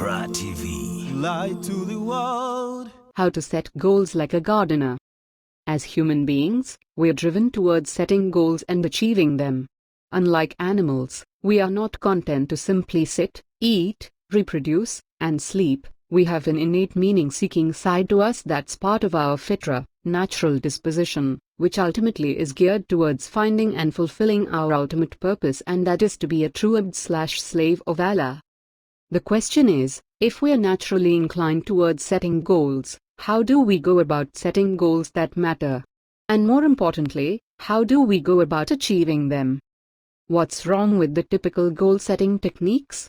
IQRA TV. Light to the world. How to set goals like a gardener. As human beings, we are driven towards setting goals and achieving them. Unlike animals, we are not content to simply sit, eat, reproduce, and sleep. We have an innate meaning-seeking side to us that's part of our fitra, natural disposition, which ultimately is geared towards finding and fulfilling our ultimate purpose, and that is to be a true abd/slave of Allah. The question is, if we are naturally inclined towards setting goals, how do we go about setting goals that matter? And more importantly, how do we go about achieving them? What's wrong with the typical goal-setting techniques?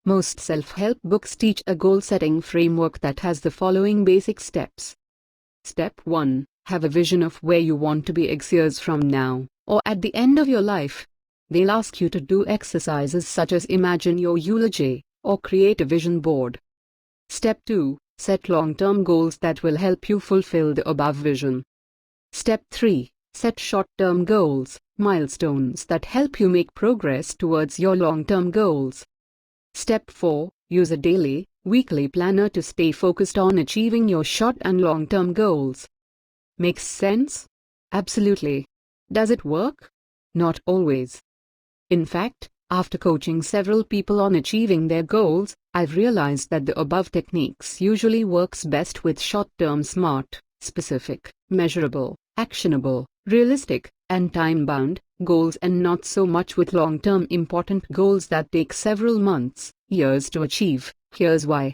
Most self-help books teach a goal-setting framework that has the following basic steps. Step 1. Have a vision of where you want to be X years from now, or at the end of your life. They'll ask you to do exercises such as imagine your eulogy, or create a vision board. Step 2. Set long-term goals that will help you fulfill the above vision. Step 3. Set short-term goals, milestones that help you make progress towards your long-term goals. Step 4. Use a daily, weekly planner to stay focused on achieving your short and long-term goals. Makes sense? Absolutely. Does it work? Not always. In fact, after coaching several people on achieving their goals, I've realized that the above techniques usually works best with short-term SMART, specific, measurable, actionable, realistic, and time-bound goals, and not so much with long-term important goals that take several months, years to achieve. Here's why.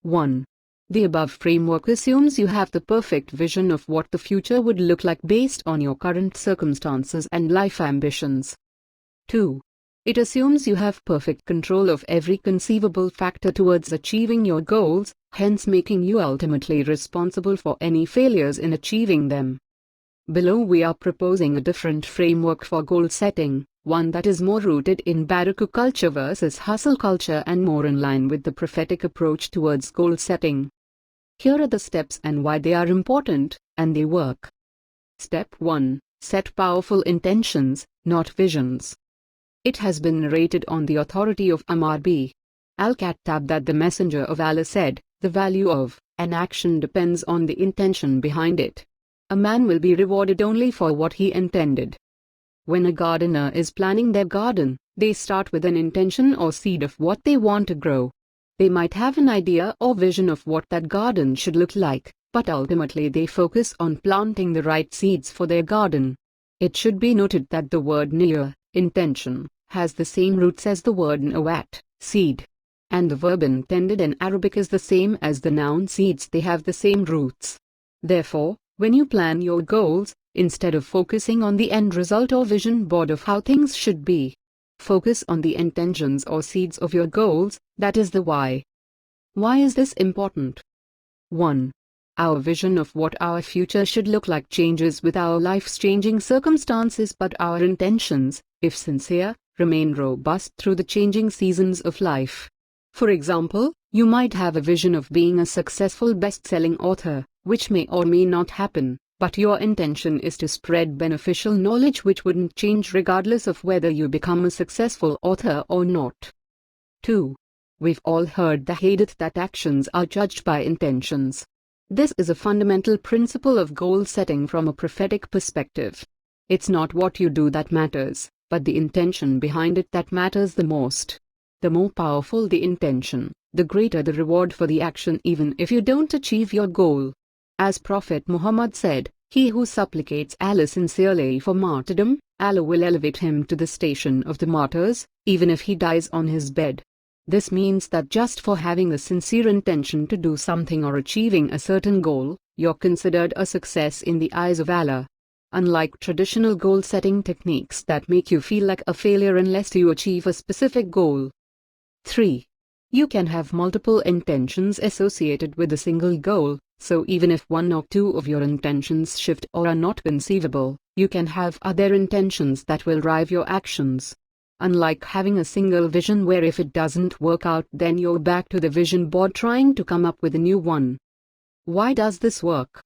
1. The above framework assumes you have the perfect vision of what the future would look like based on your current circumstances and life ambitions. 2. It assumes you have perfect control of every conceivable factor towards achieving your goals, hence making you ultimately responsible for any failures in achieving them. Below we are proposing a different framework for goal setting, one that is more rooted in Barakah culture versus hustle culture and more in line with the prophetic approach towards goal setting. Here are the steps and why they are important, and they work. Step 1. Set powerful intentions, not visions. It has been narrated on the authority of Umar b. al-Khattab that the Messenger of Allah said, "The value of an action depends on the intention behind it. A man will be rewarded only for what he intended." When a gardener is planning their garden, they start with an intention or seed of what they want to grow. They might have an idea or vision of what that garden should look like, but ultimately they focus on planting the right seeds for their garden. It should be noted that the word niyyah, intention, has the same roots as the word nawat, seed. And the verb intended in Arabic is the same as the noun seeds, they have the same roots. Therefore, when you plan your goals, instead of focusing on the end result or vision board of how things should be, focus on the intentions or seeds of your goals, that is the why. Why is this important? 1. Our vision of what our future should look like changes with our life's changing circumstances, but our intentions, if sincere, remain robust through the changing seasons of life. For example, you might have a vision of being a successful best-selling author, which may or may not happen, but your intention is to spread beneficial knowledge which wouldn't change regardless of whether you become a successful author or not. 2. We've all heard the hadith that actions are judged by intentions. This is a fundamental principle of goal setting from a prophetic perspective. It's not what you do that matters, but the intention behind it that matters the most. The more powerful the intention, the greater the reward for the action even if you don't achieve your goal. As Prophet Muhammad said, "He who supplicates Allah sincerely for martyrdom, Allah will elevate him to the station of the martyrs, even if he dies on his bed." This means that just for having a sincere intention to do something or achieving a certain goal, you're considered a success in the eyes of Allah. Unlike traditional goal-setting techniques that make you feel like a failure unless you achieve a specific goal. 3. You can have multiple intentions associated with a single goal, so even if one or two of your intentions shift or are not conceivable, you can have other intentions that will drive your actions. Unlike having a single vision where if it doesn't work out then you're back to the vision board trying to come up with a new one. Why does this work?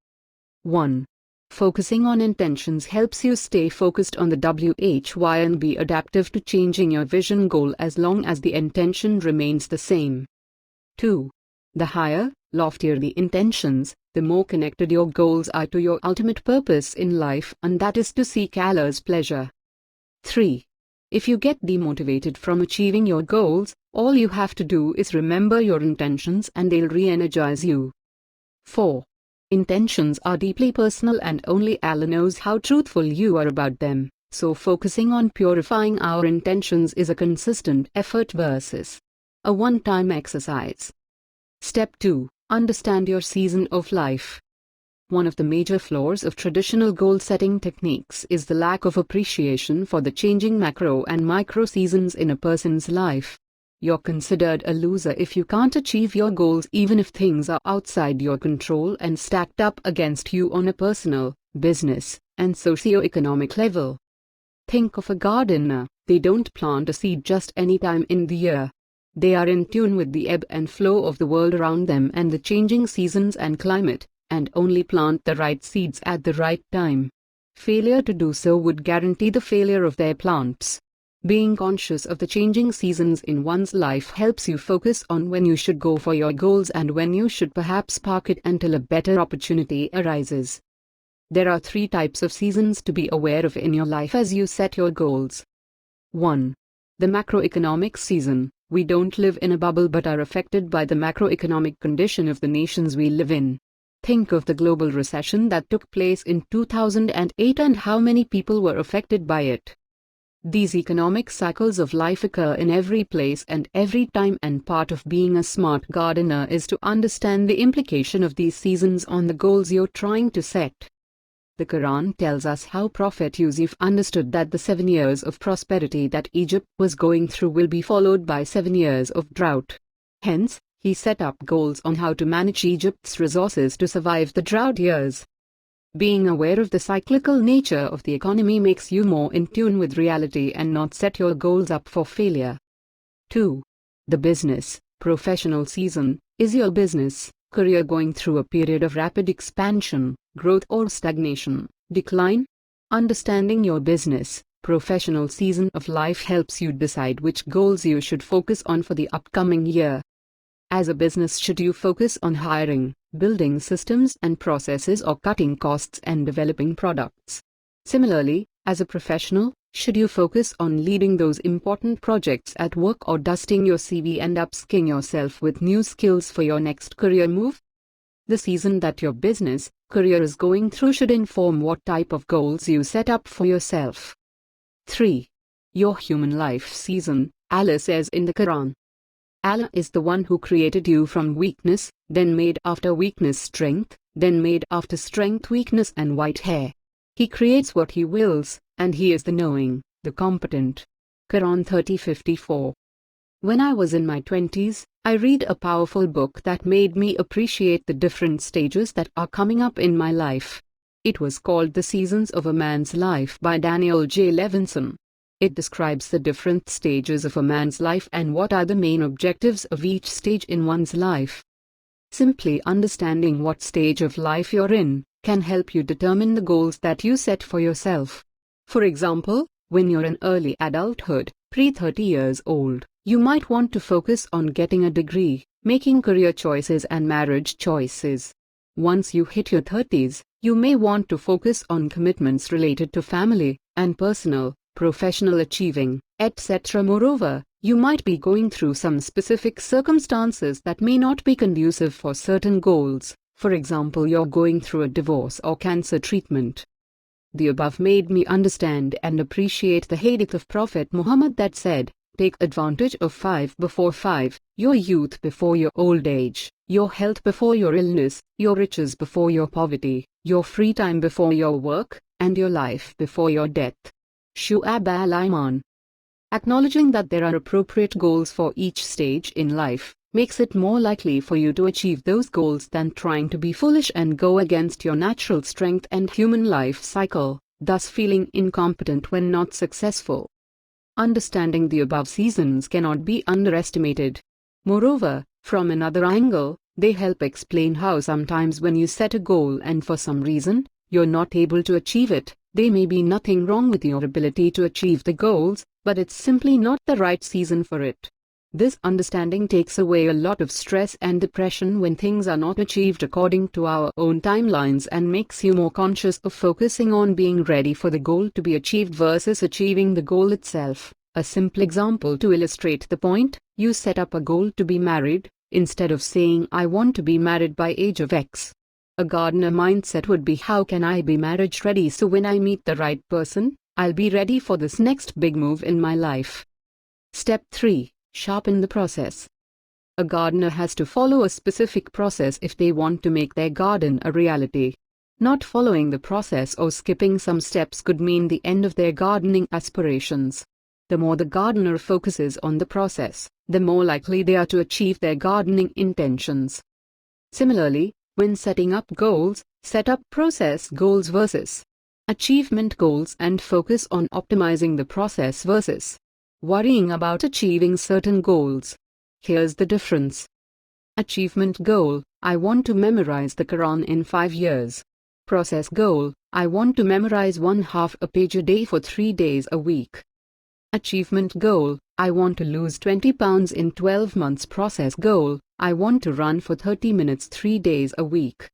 1. Focusing on intentions helps you stay focused on the why and be adaptive to changing your vision goal as long as the intention remains the same. 2. The higher, loftier the intentions, the more connected your goals are to your ultimate purpose in life, and that is to seek Allah's pleasure. 3. If you get demotivated from achieving your goals, all you have to do is remember your intentions and they'll re-energize you. 4. Intentions are deeply personal and only Allah knows how truthful you are about them, so focusing on purifying our intentions is a consistent effort versus a one-time exercise. Step 2. Understand your season of life. One of the major flaws of traditional goal-setting techniques is the lack of appreciation for the changing macro and micro seasons in a person's life. You're considered a loser if you can't achieve your goals even if things are outside your control and stacked up against you on a personal, business, and socio-economic level. Think of a gardener. They don't plant a seed just any time in the year. They are in tune with the ebb and flow of the world around them and the changing seasons and climate, and only plant the right seeds at the right time. Failure to do so would guarantee the failure of their plants. Being conscious of the changing seasons in one's life helps you focus on when you should go for your goals and when you should perhaps park it until a better opportunity arises. There are 3 types of seasons to be aware of in your life as you set your goals. 1. The macroeconomic season. We don't live in a bubble but are affected by the macroeconomic condition of the nations we live in. Think of the global recession that took place in 2008 and how many people were affected by it. These economic cycles of life occur in every place and every time, and part of being a smart gardener is to understand the implication of these seasons on the goals you're trying to set. The Quran tells us how Prophet Yusuf understood that the 7 years of prosperity that Egypt was going through will be followed by 7 years of drought. Hence, he set up goals on how to manage Egypt's resources to survive the drought years. Being aware of the cyclical nature of the economy makes you more in tune with reality and not set your goals up for failure. 2. The business, professional season. Is your business, career going through a period of rapid expansion, growth or stagnation, decline? Understanding your business, professional season of life helps you decide which goals you should focus on for the upcoming year. As a business, should you focus on hiring, building systems and processes, or cutting costs and developing products? Similarly, as a professional, should you focus on leading those important projects at work or dusting your CV and upskilling yourself with new skills for your next career move? The season that your business, career is going through should inform what type of goals you set up for yourself. 3. Your human life season. Allah says in the Quran, Allah is the one who created you from weakness, then made after weakness strength, then made after strength weakness and white hair. He creates what He wills, and He is the knowing, the competent. Quran 30:54. When I was in my 20s, I read a powerful book that made me appreciate the different stages that are coming up in my life. It was called The Seasons of a Man's Life by Daniel J. Levinson. It describes the different stages of a man's life and what are the main objectives of each stage in one's life. Simply understanding what stage of life you're in can help you determine the goals that you set for yourself. For example, when you're in early adulthood, pre-30 years old, you might want to focus on getting a degree, making career choices and marriage choices. Once you hit your 30s, you may want to focus on commitments related to family and personal, professional achieving, etc. Moreover, you might be going through some specific circumstances that may not be conducive for certain goals. For example, you're going through a divorce or cancer treatment. The above made me understand and appreciate the hadith of Prophet Muhammad that said, "Take advantage of 5 before 5, your youth before your old age, your health before your illness, your riches before your poverty, your free time before your work, and your life before your death." Shu'ab al-Iman. Acknowledging that there are appropriate goals for each stage in life makes it more likely for you to achieve those goals than trying to be foolish and go against your natural strength and human life cycle, thus feeling incompetent when not successful. Understanding the above seasons cannot be underestimated. Moreover, from another angle, they help explain how sometimes when you set a goal and for some reason, you're not able to achieve it, there may be nothing wrong with your ability to achieve the goals, but it's simply not the right season for it. This understanding takes away a lot of stress and depression when things are not achieved according to our own timelines and makes you more conscious of focusing on being ready for the goal to be achieved versus achieving the goal itself. A simple example to illustrate the point: you set up a goal to be married, instead of saying I want to be married by age of X. A gardener mindset would be, how can I be marriage ready so when I meet the right person, I'll be ready for this next big move in my life. Step 3. Sharpen the process. A gardener has to follow a specific process if they want to make their garden a reality. Not following the process or skipping some steps could mean the end of their gardening aspirations. The more the gardener focuses on the process, the more likely they are to achieve their gardening intentions. Similarly, when setting up goals, set up process goals versus achievement goals and focus on optimizing the process versus worrying about achieving certain goals. Here's the difference. Achievement goal: I want to memorize the Quran in 5 years. Process goal: I want to memorize 1/2 a page a day for 3 days a week. Achievement goal: I want to lose 20 pounds in 12 months. Process goal: I want to run for 30 minutes 3 days a week.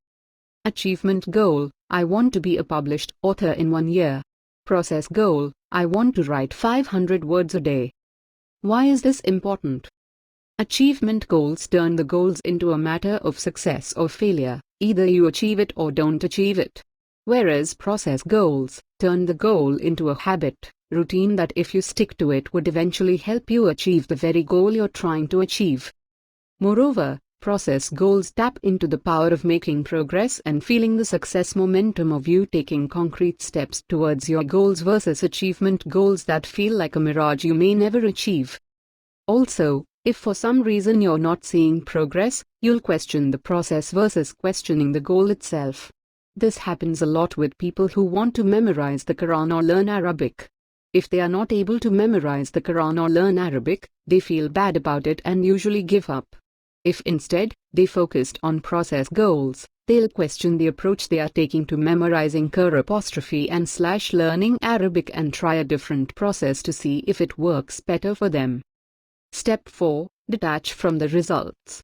Achievement goal: I want to be a published author in 1 year. Process goal: I want to write 500 words a day. Why is this important? Achievement goals turn the goals into a matter of success or failure, either you achieve it or don't achieve it. Whereas process goals turn the goal into a habit, routine that if you stick to it would eventually help you achieve the very goal you're trying to achieve. Moreover, process goals tap into the power of making progress and feeling the success momentum of you taking concrete steps towards your goals versus achievement goals that feel like a mirage you may never achieve. Also, if for some reason you're not seeing progress, you'll question the process versus questioning the goal itself. This happens a lot with people who want to memorize the Quran or learn Arabic. If they are not able to memorize the Quran or learn Arabic, they feel bad about it and usually give up. If instead, they focused on process goals, they'll question the approach they are taking to memorizing / learning Arabic and try a different process to see if it works better for them. Step 4. Detach from the results.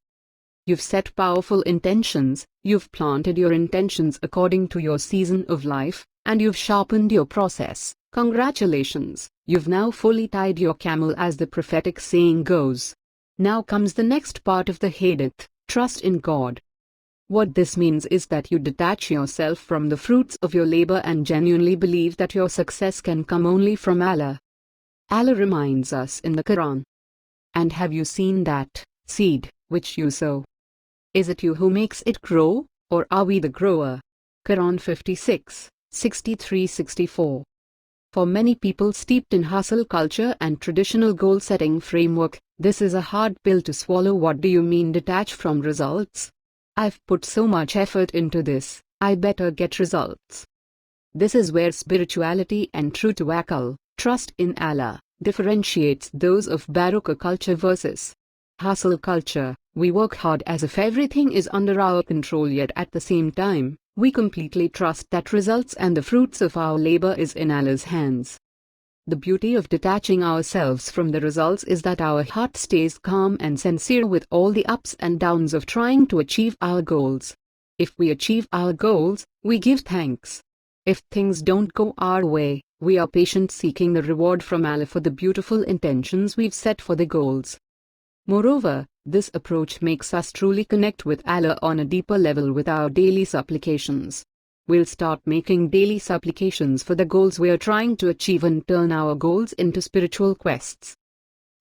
You've set powerful intentions, you've planted your intentions according to your season of life, and you've sharpened your process. Congratulations, you've now fully tied your camel, as the prophetic saying goes. Now comes the next part of the hadith: trust in God. What this means is that you detach yourself from the fruits of your labor and genuinely believe that your success can come only from Allah. Allah reminds us in the Quran, "And have you seen that seed which you sow? Is it you who makes it grow, or are we the grower?" Quran 56, 63-64. For many people steeped in hustle culture and traditional goal-setting framework, this is a hard pill to swallow. What do you mean detach from results? I've put so much effort into this, I better get results. This is where spirituality and true tawakkul, trust in Allah, differentiates those of Barakah culture versus hustle culture. We work hard as if everything is under our control, yet at the same time, we completely trust that results and the fruits of our labor is in Allah's hands. The beauty of detaching ourselves from the results is that our heart stays calm and sincere with all the ups and downs of trying to achieve our goals. If we achieve our goals, we give thanks. If things don't go our way, we are patient, seeking the reward from Allah for the beautiful intentions we've set for the goals. Moreover, this approach makes us truly connect with Allah on a deeper level with our daily supplications. We'll start making daily supplications for the goals we're trying to achieve and turn our goals into spiritual quests.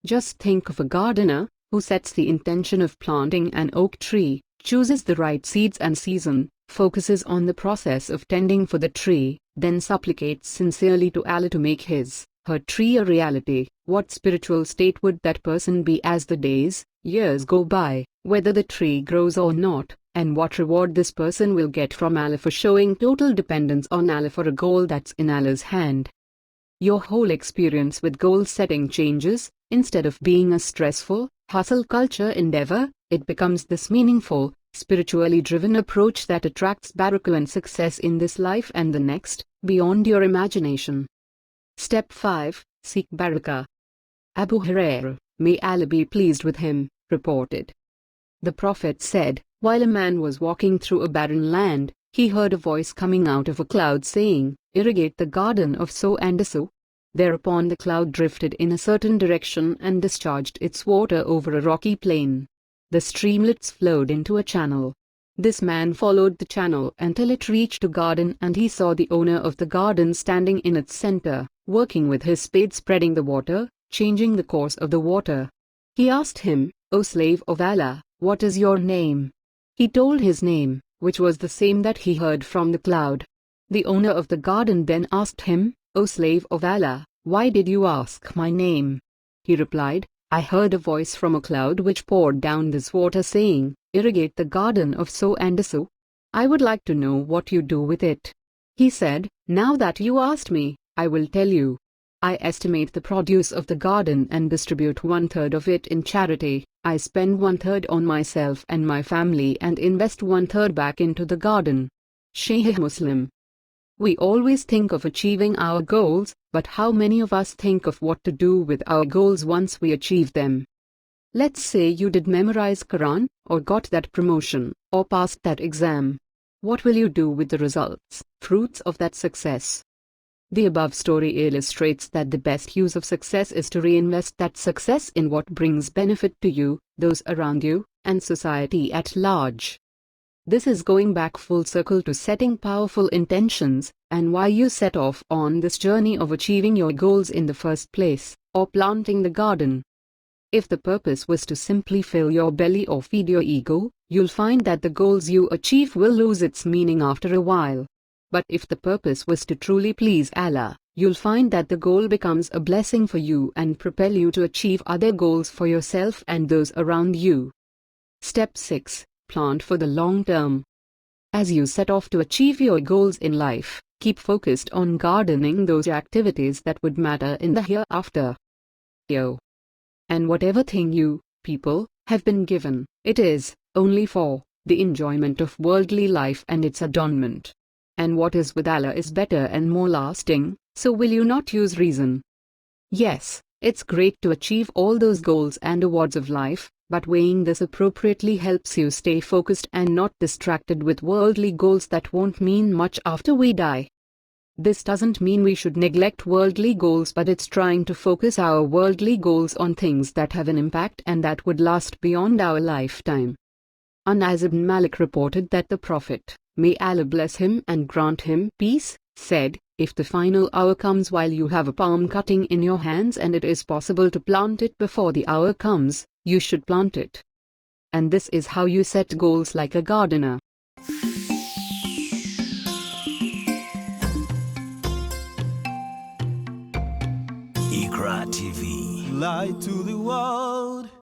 Just think of a gardener who sets the intention of planting an oak tree, chooses the right seeds and season, focuses on the process of tending for the tree, then supplicates sincerely to Allah to make her tree a reality. What spiritual state would that person be as the days, years go by, whether the tree grows or not, and what reward this person will get from Allah for showing total dependence on Allah for a goal that's in Allah's hand. Your whole experience with goal setting changes. Instead of being a stressful, hustle culture endeavor, it becomes this meaningful, spiritually driven approach that attracts barakah and success in this life and the next, beyond your imagination. Step 5. Seek barakah. Abu Hurairah, may Allah be pleased with him, reported. The Prophet said, while a man was walking through a barren land, he heard a voice coming out of a cloud saying, "Irrigate the garden of so and so." Thereupon the cloud drifted in a certain direction and discharged its water over a rocky plain. The streamlets flowed into a channel. This man followed the channel until it reached a garden, and he saw the owner of the garden standing in its center, working with his spade, spreading the water, changing the course of the water. He asked him, "O slave of Allah, what is your name?" He told his name, which was the same that he heard from the cloud. The owner of the garden then asked him, "O slave of Allah, why did you ask my name?" He replied, "I heard a voice from a cloud which poured down this water saying, 'Irrigate the garden of so and so.' I would like to know what you do with it." He said, "Now that you asked me, I will tell you. I estimate the produce of the garden and distribute 1/3 of it in charity. I spend 1/3 on myself and my family and invest 1/3 back into the garden." Sahih Muslim. We always think of achieving our goals, but how many of us think of what to do with our goals once we achieve them? Let's say you did memorize Quran, or got that promotion, or passed that exam. What will you do with the results, fruits of that success? The above story illustrates that the best use of success is to reinvest that success in what brings benefit to you, those around you, and society at large. This is going back full circle to setting powerful intentions, and why you set off on this journey of achieving your goals in the first place, or planting the garden. If the purpose was to simply fill your belly or feed your ego, you'll find that the goals you achieve will lose its meaning after a while. But if the purpose was to truly please Allah, you'll find that the goal becomes a blessing for you and propel you to achieve other goals for yourself and those around you. Step 6. Plant for the long term. As you set off to achieve your goals in life, keep focused on gardening those activities that would matter in the hereafter. And whatever thing you, people, have been given, it is only for the enjoyment of worldly life and its adornment. And what is with Allah is better and more lasting, so will you not use reason? Yes, it's great to achieve all those goals and awards of life, but weighing this appropriately helps you stay focused and not distracted with worldly goals that won't mean much after we die. This doesn't mean we should neglect worldly goals, but it's trying to focus our worldly goals on things that have an impact and that would last beyond our lifetime. Anas ibn Malik reported that the Prophet, may Allah bless him and grant him peace, said, "If the final hour comes while you have a palm cutting in your hands and it is possible to plant it before the hour comes, you should plant it." And this is how you set goals like a gardener. IQRA TV. Light to the world.